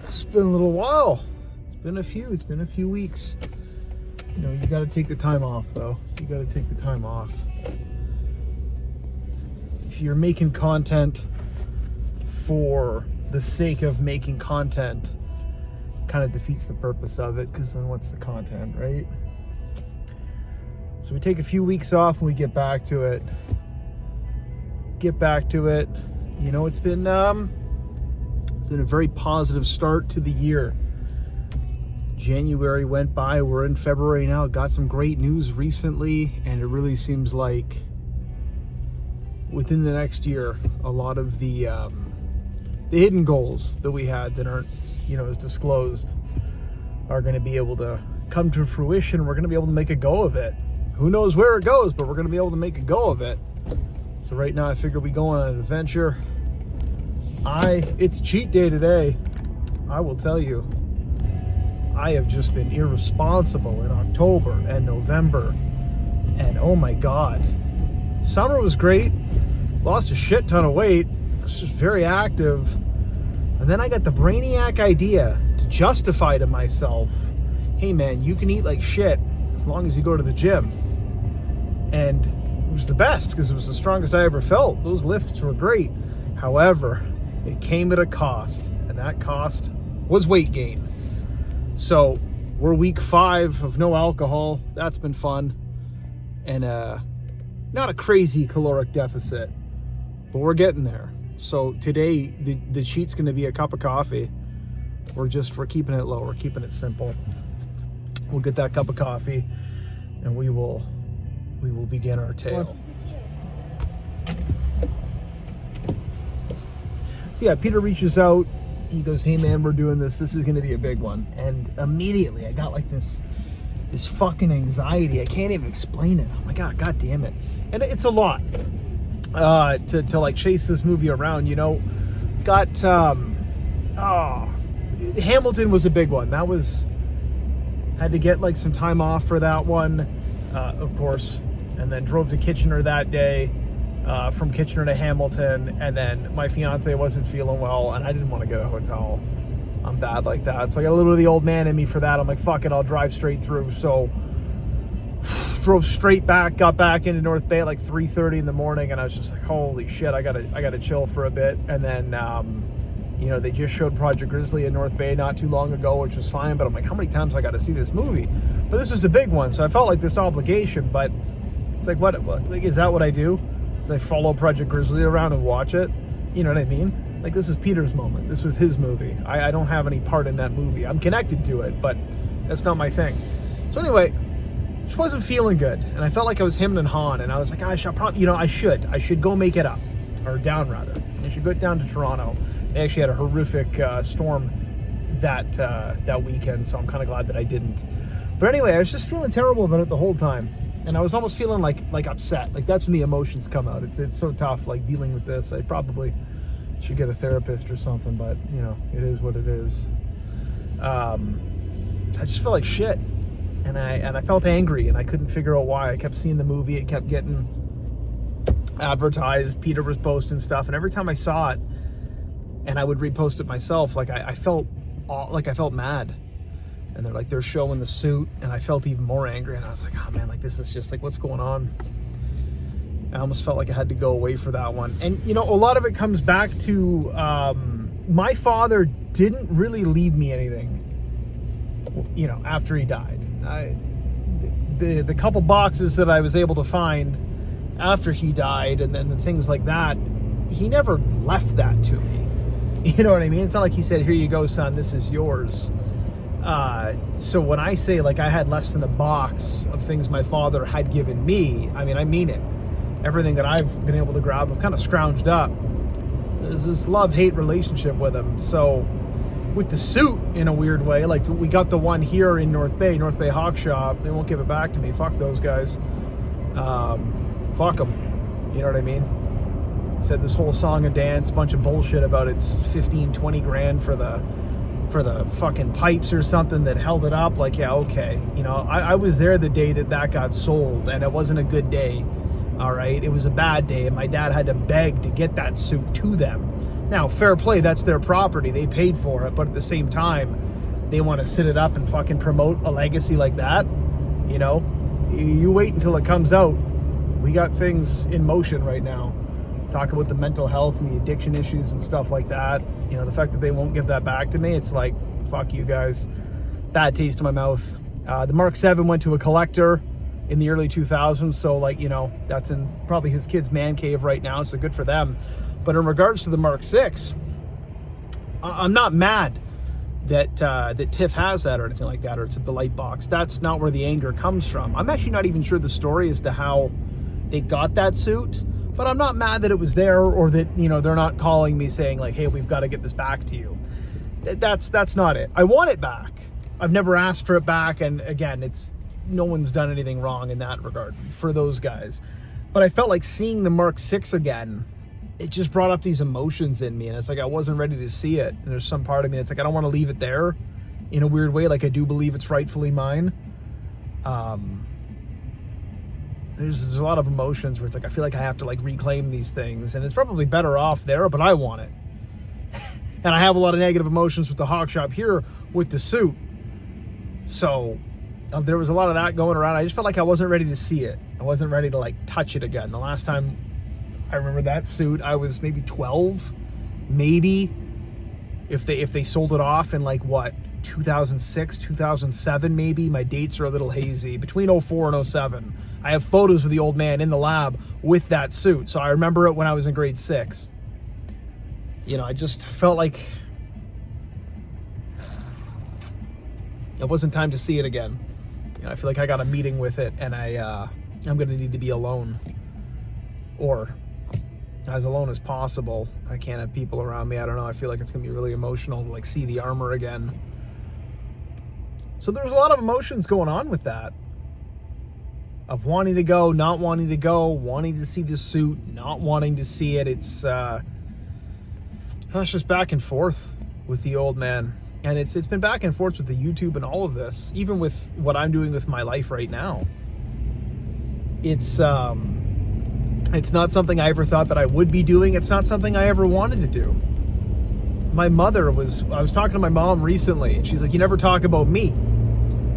It's been a little while. It's been a few weeks. You know, you got to take the time off, though. You got to take the time off. If you're making content for the sake of making content, kind of defeats the purpose of it, because then what's the content, right? So we take a few weeks off and we get back to it. You know, it's been a very positive start to the year. January went by, we're in February now. Got some great news recently, and it really seems like within the next year, a lot of the hidden goals that we had that aren't, you know, as disclosed are going to be able to come to fruition. We're going to be able to make a go of it. Who knows where it goes, but we're going to be able to make a go of it. So right now I figure we go on an adventure. It's cheat day today. I will tell you, I have just been irresponsible in October and November. And oh my God, summer was great. Lost a shit ton of weight. I was just very active. And then I got the brainiac idea to justify to myself, hey man, you can eat like shit as long as you go to the gym. And it was the best because it was the strongest I ever felt. Those lifts were great. However, it came at a cost, and that cost was weight gain. So we're week 5 of no alcohol. That's been fun. And not a crazy caloric deficit, but we're getting there. So today the cheat's going to be a cup of coffee. We're keeping it low. We're keeping it simple. We'll get that cup of coffee and we will begin our tale. So yeah, Peter reaches out. He goes, hey man, we're doing this. This is going to be a big one. And immediately I got like this fucking anxiety. I can't even explain it. I'm like, God damn it. And it's a lot to like chase this movie around, you know. Hamilton was a big one. Had to get like some time off for that one, of course. And then drove to Kitchener that day. From Kitchener to Hamilton, and then my fiance wasn't feeling well, and I didn't want to get a hotel. I'm bad like that, so I got a little of the old man in me for that. I'm like, fuck it, I'll drive straight through. So drove straight back, got back into North Bay at like 3:30 in the morning, and I was just like, holy shit, I gotta chill for a bit. And then you know, they just showed Project Grizzly in North Bay not too long ago, which was fine, but I'm like, how many times I gotta see this movie? But this was a big one, so I felt like this obligation. But it's like, what like, is that what I do? I follow Project Grizzly around and watch it. You know what I mean? Like, this was Peter's moment. This was his movie. I don't have any part in that movie. I'm connected to it, but that's not my thing. So anyway, just wasn't feeling good. And I felt like I was him and Han. And I was like, I should probably, you know, I should go make it up. Or down, rather. I should go down to Toronto. They actually had a horrific storm that weekend, so I'm kind of glad that I didn't. But anyway, I was just feeling terrible about it the whole time. And I was almost feeling like upset. Like, that's when the emotions come out. It's so tough, like, dealing with this. I probably should get a therapist or something, but, you know, it is what it is. I just felt like shit. And I felt angry, and I couldn't figure out why. I kept seeing the movie. It kept getting advertised. Peter was posting stuff. And every time I saw it, and I would repost it myself, like, I felt mad. And they're showing the suit, and I felt even more angry, and I was like, oh man, like, this is just like, what's going on? I almost felt like I had to go away for that one. And, you know, a lot of it comes back to my father didn't really leave me anything, you know, after he died. The couple boxes that I was able to find after he died, and then the things like that, he never left that to me. You know what I mean? It's not like he said, here you go, son, this is yours. So when I say, like, I had less than a box of things my father had given me, I mean it. Everything that I've been able to grab, I've kind of scrounged up. There's this love-hate relationship with him. So with the suit, in a weird way, like, we got the one here in North Bay Hawk Shop. They won't give it back to me. Fuck those guys. Fuck them. You know what I mean? Said this whole song and dance, bunch of bullshit about it's 15-20 grand for the fucking pipes or something that held it up. Like, yeah, okay. You know, I was there the day that got sold, and it wasn't a good day. All right, it was a bad day, and my dad had to beg to get that suit to them Now, fair play, that's their property. They paid for it, but at the same time, they want to sit it up and fucking promote a legacy like that. You know, you wait until it comes out. We got things in motion right now. Talk about the mental health and the addiction issues and stuff like that. You know, the fact that they won't give that back to me, it's like, fuck you guys. Bad taste in my mouth. The Mark 7 went to a collector in the early 2000s, so like, you know, that's in probably his kid's man cave right now, so good for them. But in regards to the Mark 6, I'm not mad that TIFF has that or anything like that, or it's at the light box. That's not where the anger comes from. I'm actually not even sure the story as to how they got that suit, but I'm not mad that it was there, or that, you know, they're not calling me saying like, hey, we've got to get this back to you. That's not it. I want it back. I've never asked for it back, and again, it's no one's done anything wrong in that regard for those guys. But I felt like seeing the Mark 6 again, it just brought up these emotions in me, and it's like I wasn't ready to see it. And there's some part of me that's like, I don't want to leave it there in a weird way. Like, I do believe it's rightfully mine. There's a lot of emotions where it's like I feel like I have to like reclaim these things, and it's probably better off there, but I want it. And I have a lot of negative emotions with the Hawk Shop here with the suit. So there was a lot of that going around. I just felt like I wasn't ready to see it. I wasn't ready to like touch it again. The last time I remember that suit, I was maybe 12, maybe, if they sold it off in like what, 2006, 2007 maybe. My dates are a little hazy. Between 04 and 07. I have photos of the old man in the lab with that suit. So I remember it when I was in grade 6. You know, I just felt like it wasn't time to see it again. You know, I feel like I got a meeting with it, and I'm going to need to be alone, or as alone as possible. I can't have people around me. I don't know. I feel like it's going to be really emotional to like see the armor again. So there's a lot of emotions going on with that, of wanting to go, not wanting to go, wanting to see the suit, not wanting to see it. It's just back and forth with the old man. And it's been back and forth with the YouTube and all of this, even with what I'm doing with my life right now. It's not something I ever thought that I would be doing. It's not something I ever wanted to do. I was talking to my mom recently, and she's like, you never talk about me.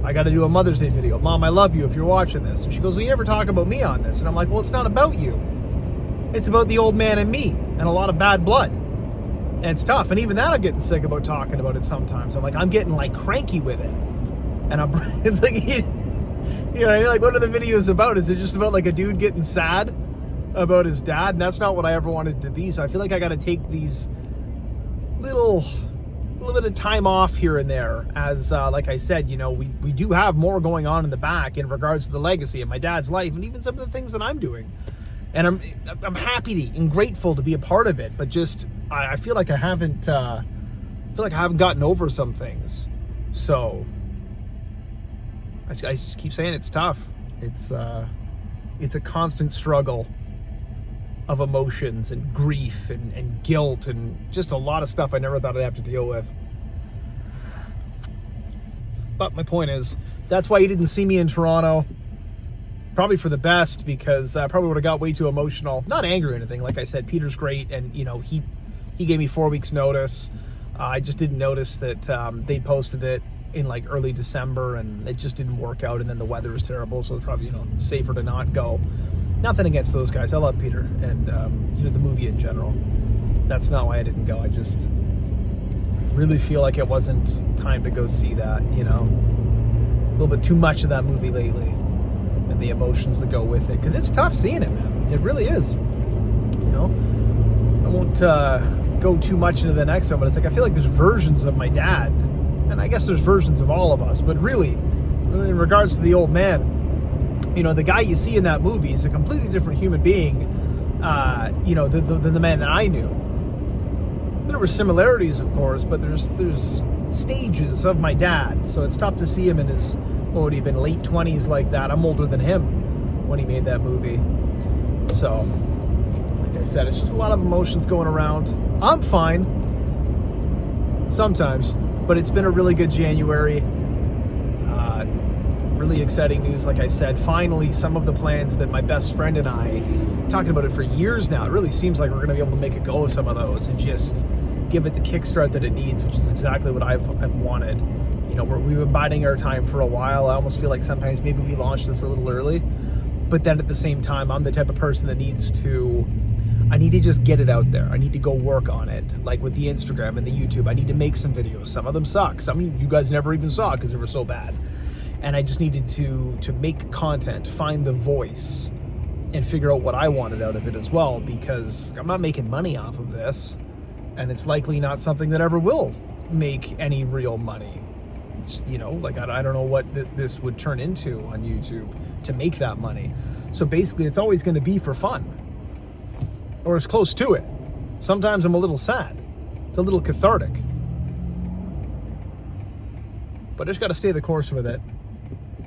I got to do a Mother's Day video. Mom, I love you if you're watching this. And she goes, well, you never talk about me on this. And I'm like, well, it's not about you. It's about the old man and me, and a lot of bad blood. And it's tough. And even that I'm getting sick about talking about it sometimes. I'm like, I'm getting like cranky with it. And I'm it's like, you know what I mean? Like, what are the videos about? Is it just about like a dude getting sad about his dad? And that's not what I ever wanted it to be. So I feel like I got to take these little bit of time off here and there, as like I said, you know, we do have more going on in the back in regards to the legacy of my dad's life, and even some of the things that I'm doing. And I'm happy and grateful to be a part of it, but just I feel like I haven't gotten over some things. So I just keep saying it's tough. It's a constant struggle of emotions and grief and guilt and just a lot of stuff I never thought I'd have to deal with. But my point is, that's why you didn't see me in Toronto. Probably for the best, because I probably would have got way too emotional. Not angry or anything. Like I said, Peter's great, and you know, he gave me 4 weeks notice. I just didn't notice that they posted it in like early December, and it just didn't work out, and then the weather was terrible, so it's probably, you know, safer to not go. Nothing against those guys. I love Peter and you know, the movie in general. That's not why I didn't go. I just really feel like it wasn't time to go see that, you know. A little bit too much of that movie lately, and the emotions that go with it, because it's tough seeing it, man. It really is. You know, I won't go too much into the next one, but it's like I feel like there's versions of my dad, and I guess there's versions of all of us, but really, in regards to the old man, you know, the guy you see in that movie is a completely different human being, you know, than the man that I knew. There were similarities, of course, but there's stages of my dad, so it's tough to see him in his, what would he have been, late 20s like that. I'm older than him when he made that movie. So, like I said, it's just a lot of emotions going around. I'm fine, sometimes, but it's been a really good January. Really exciting news, like I said. Finally, some of the plans that my best friend and I talking about it for years now. It really seems like we're going to be able to make a go of some of those and just give it the kickstart that it needs, which is exactly what I've wanted. You know, we've been biding our time for a while. I almost feel like sometimes maybe we launched this a little early, but then at the same time, I'm the type of person that I need to just get it out there. I need to go work on it. Like with the Instagram and the YouTube, I need to make some videos. Some of them suck. Some of you guys never even saw because they were so bad. And I just needed to make content, find the voice, and figure out what I wanted out of it as well, because I'm not making money off of this, and it's likely not something that ever will make any real money. It's, you know, like I don't know what this would turn into on YouTube to make that money. So basically, it's always going to be for fun, or as close to it. Sometimes I'm a little sad. It's a little cathartic. But I just got to stay the course with it.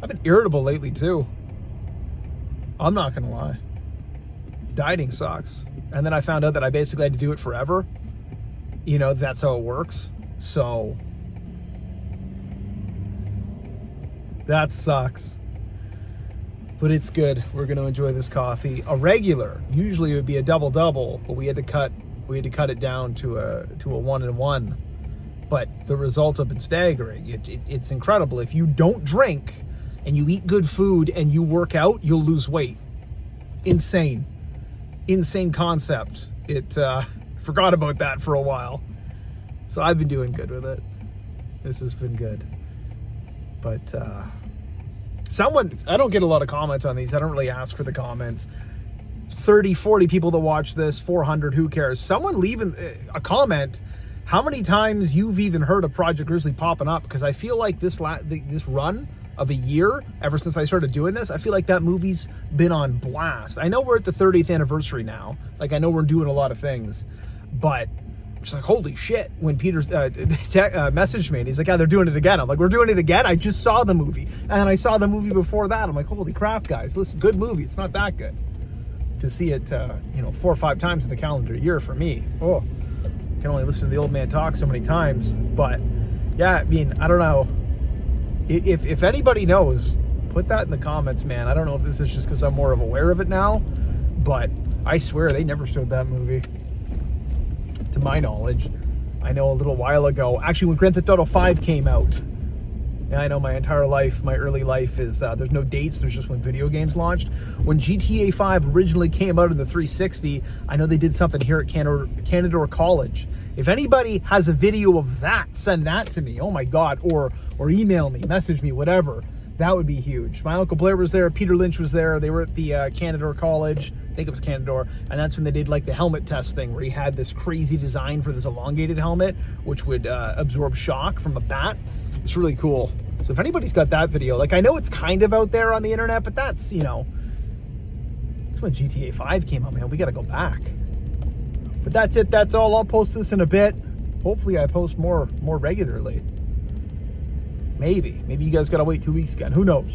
I've been irritable lately too. I'm not gonna lie. Dieting sucks. And then I found out that I basically had to do it forever. You know, that's how it works. So that sucks. But it's good. We're gonna enjoy this coffee. A regular, usually it would be a double-double, but we had to cut it down to a 1-and-1. But the results have been staggering. It's incredible. If you don't drink and you eat good food and you work out, you'll lose weight. Insane concept. Forgot about that for a while. So I've been doing good with it. This has been good. But I don't get a lot of comments on these. I don't really ask for the comments. 30, 40 people that watch this, 400, who cares? Someone leaving a comment how many times you've even heard of Project Grizzly popping up, because I feel like this run of a year, ever since I started doing this, I feel like that movie's been on blast. I know we're at the 30th anniversary now. Like, I know we're doing a lot of things, but just like, holy shit, when Peter messaged me and he's like, yeah, they're doing it again. I'm like, we're doing it again? I just saw the movie. And I saw the movie before that. I'm like, holy crap, guys, listen, good movie. It's not that good. To see it, 4 or 5 times in the calendar year for me. Oh, I can only listen to the old man talk so many times. But yeah, I mean, I don't know. If anybody knows, put that in the comments, man. I don't know if this is just because I'm more aware of it now, but I swear they never showed that movie, to my knowledge. I know a little while ago, actually when Grand Theft Auto 5 came out, and I know my entire life, my early life is, there's no dates, there's just when video games launched. When GTA 5 originally came out in the 360, I know they did something here at Canadore College. If anybody has a video of that, send that to me. Oh my God, or email me, message me, whatever. That would be huge. My Uncle Blair was there, Peter Lynch was there. They were at the Canadore College, I think it was Canadore, and that's when they did like the helmet test thing, where he had this crazy design for this elongated helmet, which would absorb shock from a bat. It's really cool. So if anybody's got that video, like, I know it's kind of out there on the internet, but that's, that's when GTA 5 came out, man. We got to go back. But that's it. That's all. I'll post this in a bit. Hopefully I post more regularly. Maybe you guys got to wait 2 weeks again. Who knows?